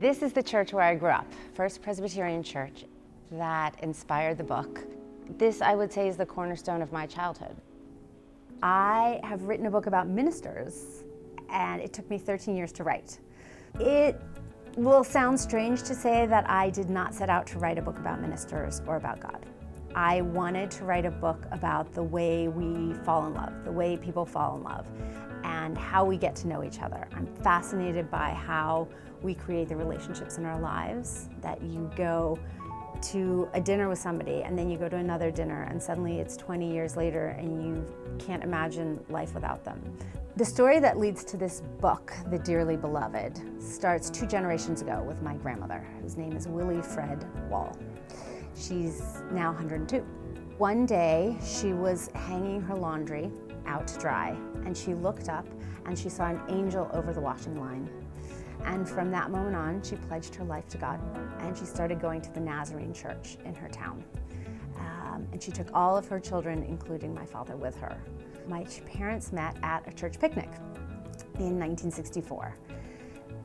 This is the church where I grew up, First Presbyterian Church, that inspired the book. This, I would say, is the cornerstone of my childhood. I have written a book about ministers, and it took me 13 years to write. It will sound strange to say that I did not set out to write a book about ministers or about God. I wanted to write a book about the way we fall in love, the way people fall in love, and how we get to know each other. I'm fascinated by how we create the relationships in our lives, that you go to a dinner with somebody and then you go to another dinner and suddenly it's 20 years later and you can't imagine life without them. The story that leads to this book, The Dearly Beloved, starts 2 generations ago with my grandmother, whose name is Willie Fred Wall. She's now 102. One day she was hanging her laundry out to dry and she looked up and she saw an angel over the washing line. And from that moment on, she pledged her life to God and she started going to the Nazarene church in her town. And she took all of her children, including my father, with her. My parents met at a church picnic in 1964.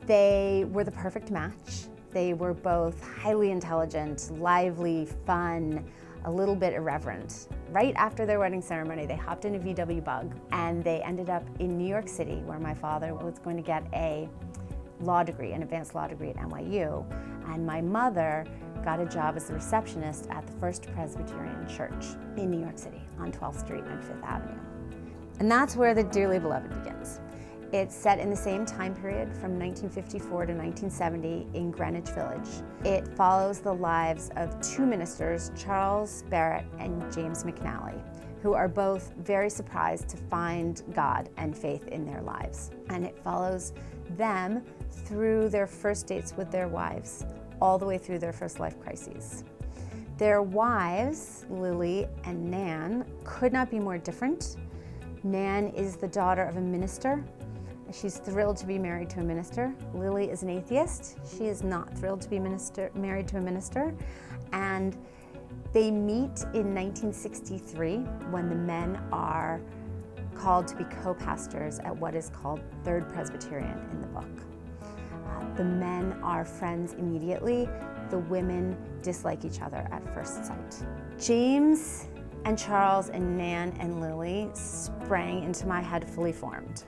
They were the perfect match. They were both highly intelligent, lively, fun, a little bit irreverent. Right after their wedding ceremony, they hopped in a VW Bug and they ended up in New York City, where my father was going to get a law degree, an advanced law degree at NYU, and my mother got a job as a receptionist at the First Presbyterian Church in New York City on 12th Street and 5th Avenue. And that's where The Dearly Beloved begins. It's set in the same time period from 1954 to 1970 in Greenwich Village. It follows the lives of 2 ministers, Charles Barrett and James McNally, who are both very surprised to find God and faith in their lives. And it follows them through their first dates with their wives, all the way through their first life crises. Their wives, Lily and Nan, could not be more different. Nan is the daughter of a minister. She's thrilled to be married to a minister. Lily is an atheist. She is not thrilled to be married to a minister. And they meet in 1963 when the men are called to be co-pastors at what is called Third Presbyterian in the book. The men are friends immediately. The women dislike each other at first sight. James and Charles and Nan and Lily sprang into my head fully formed.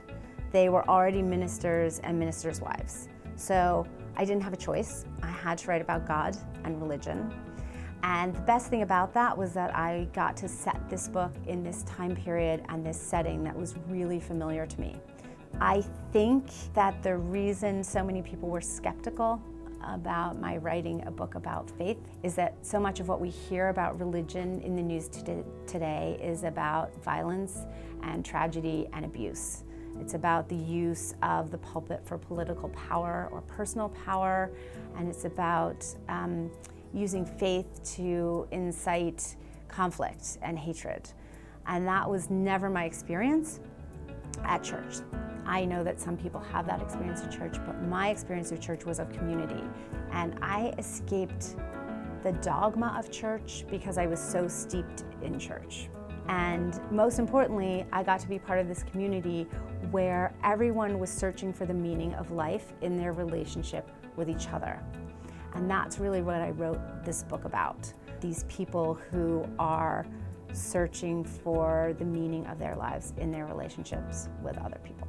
They were already ministers and ministers' wives. So I didn't have a choice. I had to write about God and religion. And the best thing about that was that I got to set this book in this time period and this setting that was really familiar to me. I think that the reason so many people were skeptical about my writing a book about faith is that so much of what we hear about religion in the news today is about violence and tragedy and abuse. It's about the use of the pulpit for political power or personal power, and it's about using faith to incite conflict and hatred. And that was never my experience at church. I know that some people have that experience at church, but my experience of church was of community. And I escaped the dogma of church because I was so steeped in church. And most importantly, I got to be part of this community where everyone was searching for the meaning of life in their relationship with each other. And that's really what I wrote this book about. These people who are searching for the meaning of their lives in their relationships with other people.